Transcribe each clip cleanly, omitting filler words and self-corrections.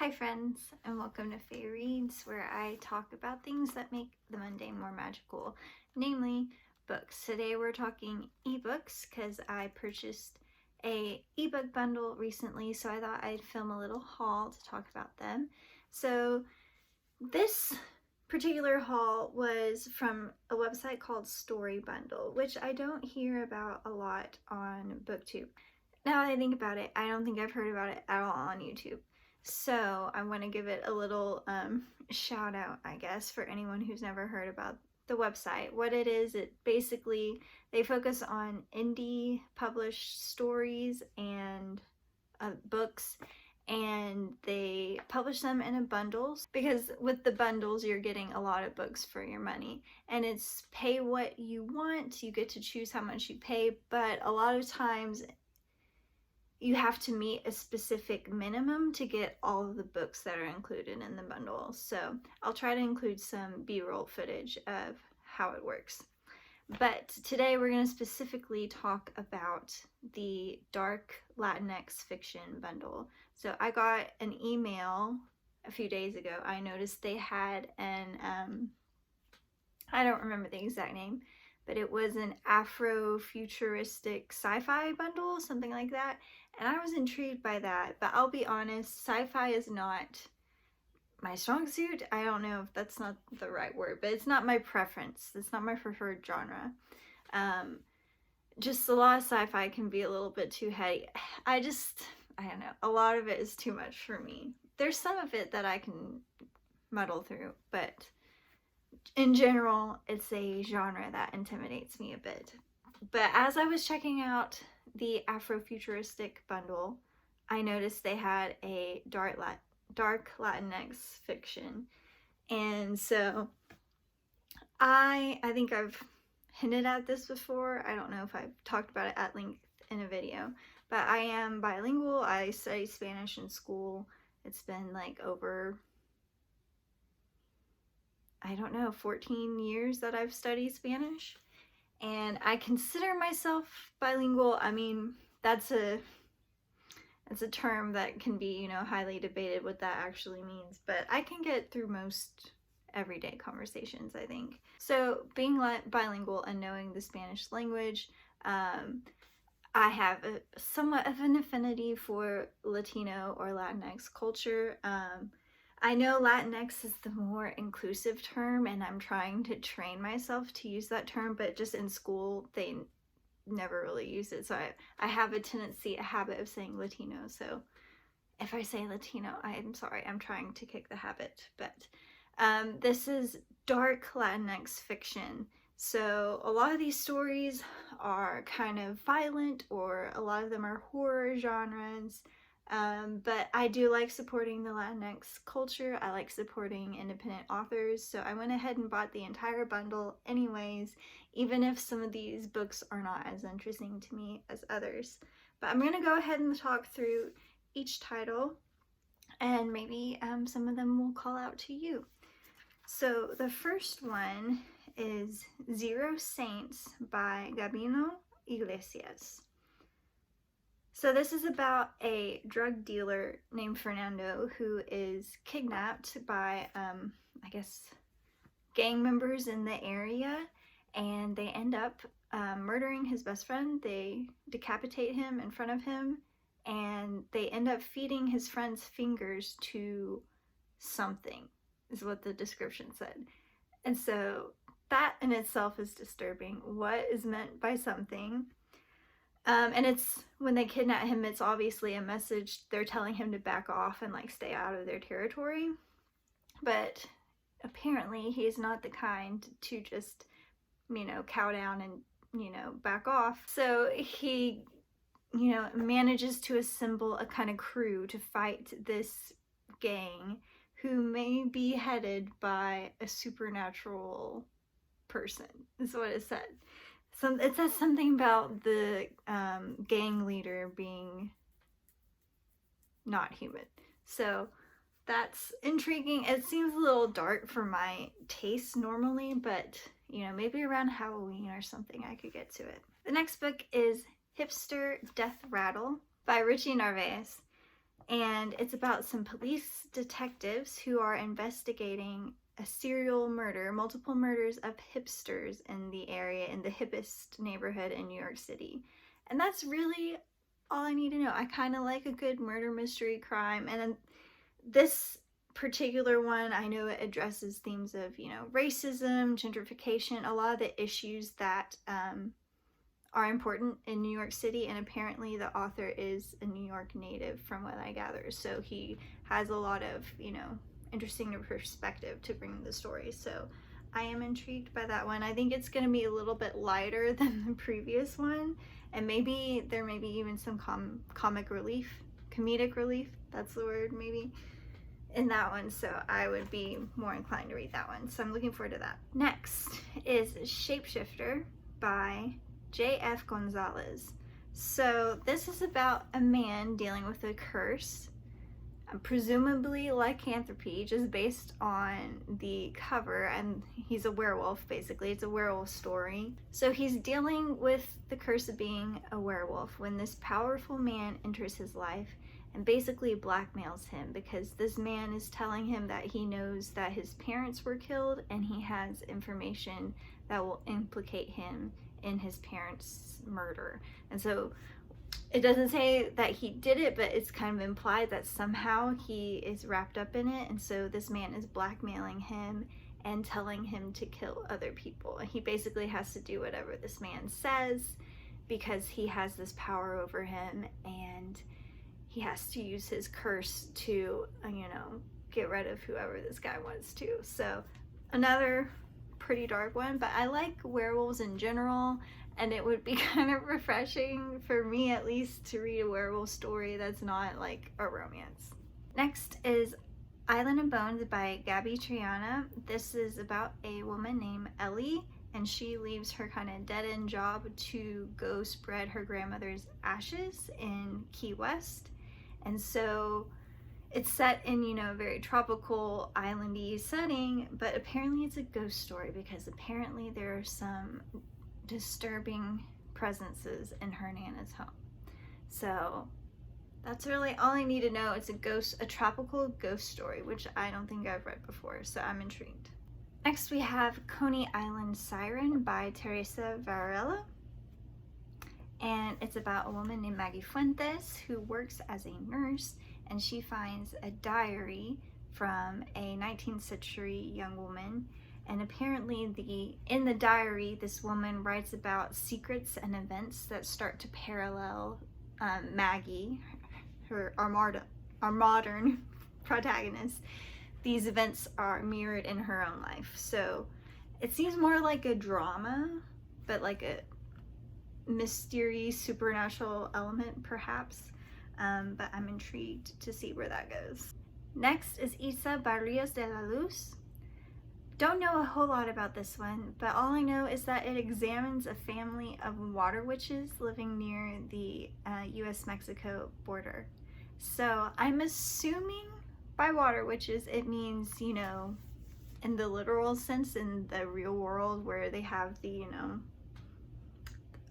Hi friends, and welcome to Fae Reads, where I talk about things that make the mundane more magical, namely books. Today we're talking ebooks because I purchased a ebook bundle recently, so I thought I'd film a little haul to talk about them. So this particular haul was from a website called Story Bundle, which I don't hear about a lot on BookTube. Now that I think about it, I don't think I've heard about it at all on YouTube. So I want to give it a little shout out, I guess, for anyone who's never heard about the website. What it is, it basically, they focus on indie published stories and books, and they publish them in bundles, because with the bundles you're getting a lot of books for your money, and it's pay what you want, you get to choose how much you pay, but a lot of times you have to meet a specific minimum to get all of the books that are included in the bundle. So I'll try to include some B-roll footage of how it works. But today we're going to specifically talk about the Dark Latinx Fiction bundle. So I got an email a few days ago. I noticed they had an, I don't remember the exact name, but it was an Afro-futuristic sci-fi bundle, something like that. And I was intrigued by that, but I'll be honest, sci-fi is not my strong suit. I don't know if that's not the right word, but it's not my preference. It's not my preferred genre. Just a lot of sci-fi can be a little bit too heady. I don't know, a lot of it is too much for me. There's some of it that I can muddle through, but in general, it's a genre that intimidates me a bit. But as I was checking out the Afrofuturistic bundle, I noticed they had a dark Latinx fiction, and so I think I've hinted at this before. I don't know if I've talked about it at length in a video, but I am bilingual. I studied Spanish in school. It's been like over, I don't know, 14 years that I've studied Spanish. And I consider myself bilingual. I mean, that's a term that can be, you know, highly debated what that actually means, but I can get through most everyday conversations, I think. So being bilingual and knowing the Spanish language, I have somewhat of an affinity for Latino or Latinx culture. I know Latinx is the more inclusive term, and I'm trying to train myself to use that term, but just in school, they never really use it. So I have a habit of saying Latino. So if I say Latino, I'm sorry, I'm trying to kick the habit. But this is dark Latinx fiction. So a lot of these stories are kind of violent, or a lot of them are horror genres. But I do like supporting the Latinx culture. I like supporting independent authors, so I went ahead and bought the entire bundle anyways, even if some of these books are not as interesting to me as others. But I'm going to go ahead and talk through each title, and maybe some of them will call out to you. So the first one is Zero Saints by Gabino, Iglesias. So this is about a drug dealer named Fernando who is kidnapped by, I guess, gang members in the area, and they end up murdering his best friend. They decapitate him in front of him, and they end up feeding his friend's fingers to something, is what the description said. And so that in itself is disturbing. What is meant by something? And it's, when they kidnap him, it's obviously a message. They're telling him to back off and like stay out of their territory. But apparently he's not the kind to just, you know, cow down and, you know, back off. So he, you know, manages to assemble a kind of crew to fight this gang who may be headed by a supernatural person, is what it said. It says something about the gang leader being not human. So that's intriguing. It seems a little dark for my taste normally, but, you know, maybe around Halloween or something I could get to it. The next book is Hipster, Death Rattle by Richie Narvaez. And it's about some police detectives who are investigating a serial murder, multiple murders of hipsters in the area, in the hippest neighborhood in New York City. And that's really all I need to know. I kind of like a good murder mystery crime. And then this particular one, I know it addresses themes of, racism, gentrification, a lot of the issues that are important in New York City, and apparently the author is a New York native from what I gather, so he has a lot of, interesting perspective to bring the story. So I am intrigued by that one. I think it's going to be a little bit lighter than the previous one, and maybe there may be even some comedic relief, that's the word, maybe, in that one, so I would be more inclined to read that one. So I'm looking forward to that. Next is Shapeshifter by JF Gonzalez. So this is about a man dealing with a curse, presumably lycanthropy, just based on the cover, and he's a werewolf, basically. It's a werewolf story. So he's dealing with the curse of being a werewolf when this powerful man enters his life and basically blackmails him, because this man is telling him that he knows that his parents were killed and he has information that will implicate him in his parents' murder. And so it doesn't say that he did it, but it's kind of implied that somehow he is wrapped up in it. And so this man is blackmailing him and telling him to kill other people. And he basically has to do whatever this man says because he has this power over him, and he has to use his curse to, get rid of whoever this guy wants to. So another pretty dark one, but I like werewolves in general, and it would be kind of refreshing, for me at least, to read a werewolf story that's not like a romance. Next is Island of Bones by Gaby Triana. This is about a woman named Ellie, and she leaves her kind of dead-end job to go spread her grandmother's ashes in Key West. And so it's set in, a very tropical, islandy setting, but apparently it's a ghost story because apparently there are some disturbing presences in her Nana's home. So that's really all I need to know. It's a tropical ghost story, which I don't think I've read before, so I'm intrigued. Next we have Coney Island Siren by Theresa Varela. And it's about a woman named Maggie Fuentes who works as a nurse, and she finds a diary from a 19th century young woman. And apparently in the diary, this woman writes about secrets and events that start to parallel Maggie, our modern protagonist. These events are mirrored in her own life. So it seems more like a drama, but like a mystery, supernatural element perhaps, but I'm intrigued to see where that goes. Next is Itzá Barrios de la Luz. Don't know a whole lot about this one, but all I know is that it examines a family of water witches living near the US-Mexico border. So I'm assuming by water witches it means, in the literal sense, in the real world, where they have the,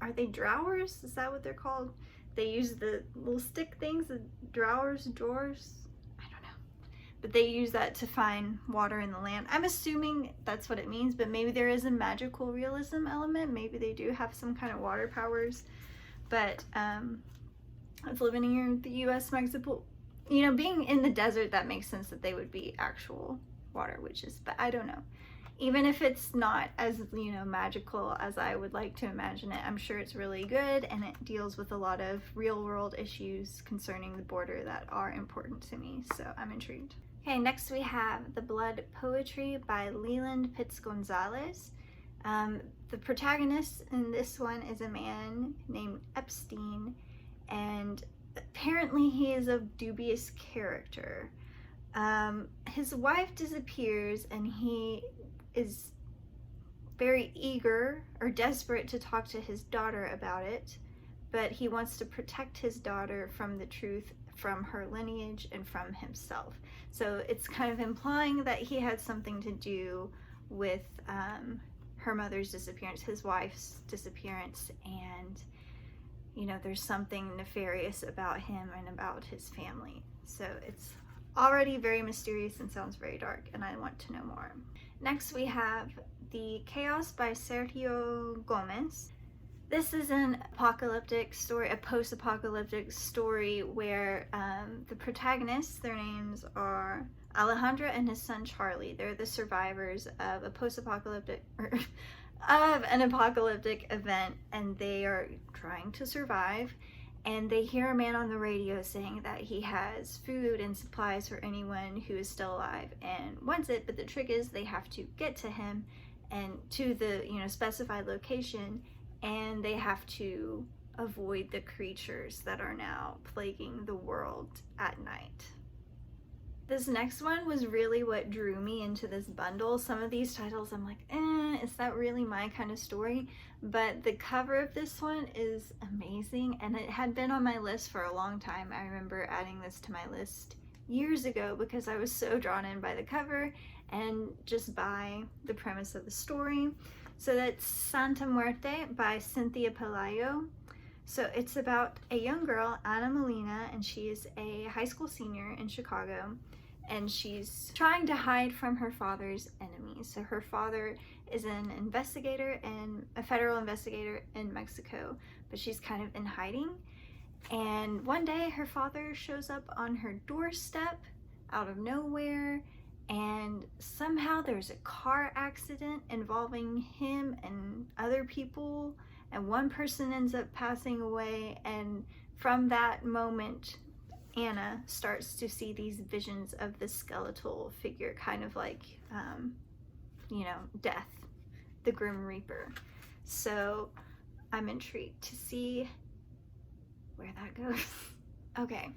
are they drawers? Is that what they're called? They use the little stick things, the drawers, drawers? I don't know. But they use that to find water in the land. I'm assuming that's what it means, but maybe there is a magical realism element. Maybe they do have some kind of water powers. But it's living near the US, Mexico. Being in the desert, that makes sense that they would be actual water witches, but I don't know. Even if it's not as, magical as I would like to imagine it, I'm sure it's really good, and it deals with a lot of real world issues concerning the border that are important to me, so I'm intrigued. Okay, next we have The Blood Poetry by Leland Pitts-Gonzalez. The protagonist in this one is a man named Epstein, and apparently he is a dubious character. His wife disappears, and he is very eager or desperate to talk to his daughter about it, but he wants to protect his daughter from the truth, from her lineage, and from himself. So it's kind of implying that he had something to do with her mother's disappearance, his wife's disappearance, and you know, there's something nefarious about him and about his family. So it's already very mysterious and sounds very dark, and I want to know more. Next we have the Kaos by Sergio Gomez. This is an apocalyptic story, a post-apocalyptic story where the protagonists, their names are Alejandro and his son Charlie. They're the survivors of a post-apocalyptic, of an apocalyptic event, and they are trying to survive. And they hear a man on the radio saying that he has food and supplies for anyone who is still alive and wants it, but the trick is they have to get to him and to the, you know, specified location, and they have to avoid the creatures that are now plaguing the world at night. This next one was really what drew me into this bundle. Some of these titles I'm like, is that really my kind of story? But the cover of this one is amazing, and it had been on my list for a long time. I remember adding this to my list years ago because I was so drawn in by the cover and just by the premise of the story. So that's Santa Muerte by Cynthia Pelayo. So it's about a young girl, Ana Molina, and she is a high school senior in Chicago, and she's trying to hide from her father's enemies. So her father is an investigator, and a federal investigator in Mexico, but she's kind of in hiding. And one day her father shows up on her doorstep out of nowhere, and somehow there's a car accident involving him and other people, and one person ends up passing away. And from that moment, Anna starts to see these visions of the skeletal figure, kind of like, you know, death, the Grim Reaper. So I'm intrigued to see where that goes. Okay.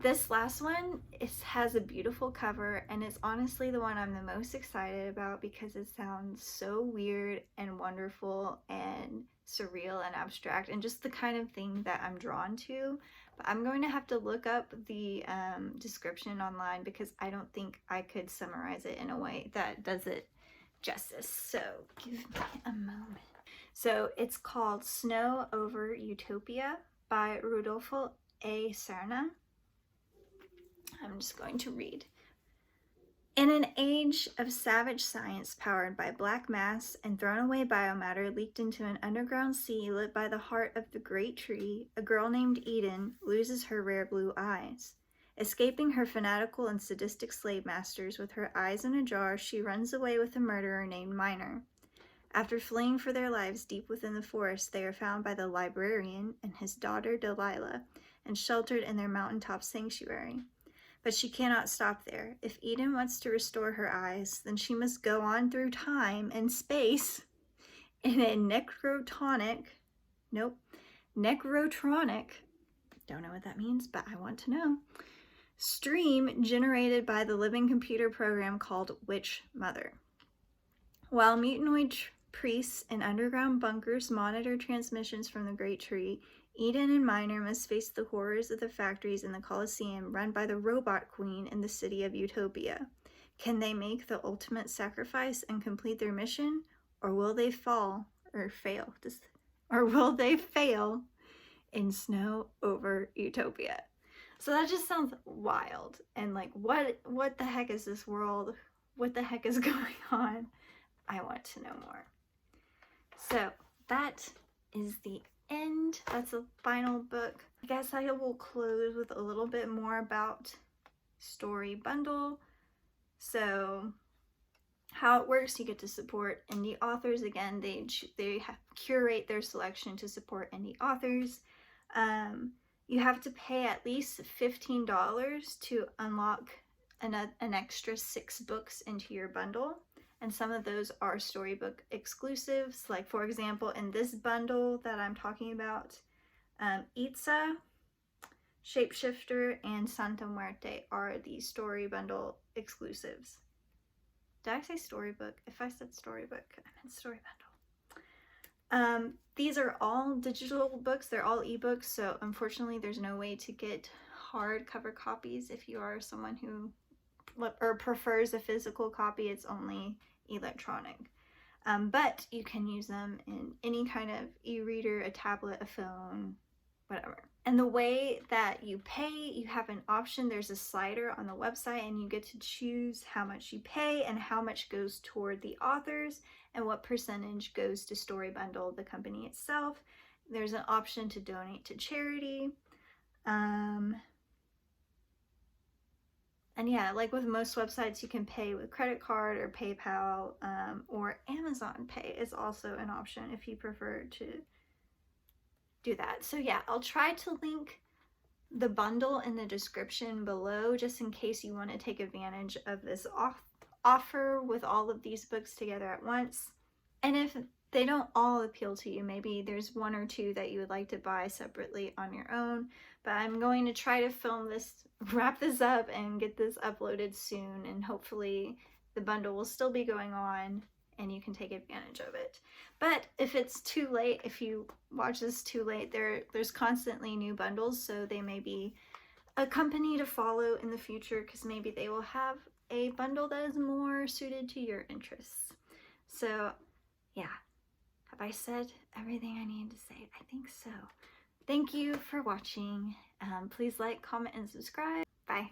This last one has a beautiful cover, and it's honestly the one I'm the most excited about because it sounds so weird and wonderful and surreal and abstract and just the kind of thing that I'm drawn to. But I'm going to have to look up the description online because I don't think I could summarize it in a way that does it justice. So give me a moment. So it's called Snow Over Utopia by Rudolfo A. Serna. I'm just going to read. In an age of savage science powered by black mass and thrown away biomatter leaked into an underground sea lit by the heart of the great tree, a girl named Eden loses her rare blue eyes. Escaping her fanatical and sadistic slave masters with her eyes in a jar, she runs away with a murderer named Miner. After fleeing for their lives deep within the forest, they are found by the librarian and his daughter Delilah and sheltered in their mountaintop sanctuary. But she cannot stop there. If Eden wants to restore her eyes, then she must go on through time and space in a necrotronic, don't know what that means, but I want to know, stream generated by the living computer program called Witch Mother. While mutanoid priests in underground bunkers monitor transmissions from the Great Tree, Eden and Miner must face the horrors of the factories in the Colosseum run by the Robot Queen in the city of Utopia. Can they make the ultimate sacrifice and complete their mission, or will they fail in Snow Over Utopia? So that just sounds wild, and like, what the heck is this world? What the heck is going on? I want to know more. So that is the end. That's the final book. I guess I will close with a little bit more about Story Bundle. So how it works, you get to support indie authors. Again, they curate their selection to support indie authors. You have to pay at least $15 to unlock an extra 6 books into your bundle. And some of those are storybook exclusives. Like, for example, in this bundle that I'm talking about, Itzá, Shapeshifter, and Santa Muerte are the story bundle exclusives. Did I say storybook? If I said storybook, I meant story bundle. These are all digital books. They're all ebooks. So unfortunately, there's no way to get hardcover copies if you are someone who prefers a physical copy. It's only electronic. but you can use them in any kind of e-reader, a tablet, a phone, whatever. And the way that you pay, you have an option. There's a slider on the website and you get to choose how much you pay and how much goes toward the authors and what percentage goes to Story Bundle, the company itself. There's an option to donate to charity. And yeah, like with most websites, you can pay with credit card or PayPal, or Amazon Pay is also an option if you prefer to do that. So yeah, I'll try to link the bundle in the description below just in case you want to take advantage of this offer with all of these books together at once. And if they don't all appeal to you, maybe there's one or two that you would like to buy separately on your own. But I'm going to try to film this, wrap this up, and get this uploaded soon, and hopefully the bundle will still be going on and you can take advantage of it. But if it's too late, if you watch this too late, there's constantly new bundles, so they may be a company to follow in the future because maybe they will have a bundle that is more suited to your interests. So yeah, have I said everything I need to say? I think so. Thank you for watching. Please like, comment, and subscribe. Bye.